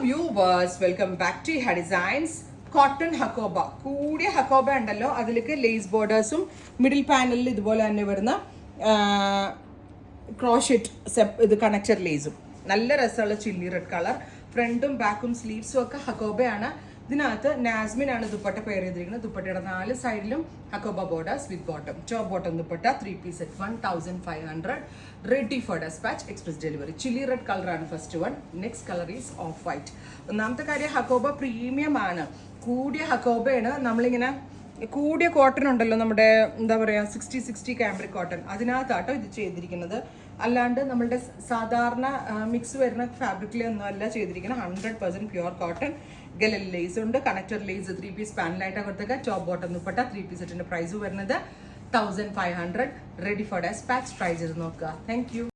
Viewers, welcome back to ഹ designs. Cotton hakoba, കൂടിയ ഹക്കോബ ഉണ്ടല്ലോ, അതിലേക്ക് ലേസ് ബോർഡേഴ്സും മിഡിൽ പാനലിൽ ഇതുപോലെ തന്നെ വരുന്ന ക്രോഷെറ്റ് ഇത് കണക്റ്റഡ് ലേസും. നല്ല രസമുള്ള ചില്ലി റെഡ് കളർ. ഫ്രണ്ടും ബാക്കും സ്ലീവ്സും ഒക്കെ ഹക്കോബയാണ്. ഇതിനകത്ത് നാസ്മിൻ ആണ് ദുപ്പട്ട പെയർ ചെയ്തിരിക്കുന്നത്. ദുപ്പട്ടയുടെ 4 സൈഡിലും Hakoba borders with bottom. Top bottom dupatta 3 piece set 1500. Ready for dispatch, express delivery. Chilli red കളറാണ് first one. Next colour is off white. ഒന്നാമത്തെ കാര്യം, ഹക്കോബ പ്രീമിയം ആണ്, കൂടിയ ഹക്കോബയാണ്. നമ്മളിങ്ങനെ കൂടിയ കോട്ടൺ ഉണ്ടല്ലോ, നമ്മുടെ എന്താ പറയുക 60 കാംബ്രിക് കോട്ടൺ, അതിനകത്താട്ടോ ഇത് ചെയ്തിരിക്കുന്നത്. അല്ലാണ്ട് നമ്മളുടെ സാധാരണ മിക്സ് വരുന്ന ഫാബ്രിക്കിലൊന്നും അല്ല ചെയ്തിരിക്കുന്നത്. 100% പ്യുവർ കോട്ടൺ. ഗലൽ ലേസ് ഉണ്ട്, കണക്റ്റഡ് ലേസ് 3 പീസ് പാനലായിട്ട് കൊടുത്തേക്ക്. ടോപ്പ് ബോട്ടം ദുപ്പട്ട 3 പീസ് സെറ്റിന്റെ പ്രൈസ് വരുന്നത് 1500. Ready for dispatch. ട്രൈ ചെയ്ത് നോക്കുക. Thank U.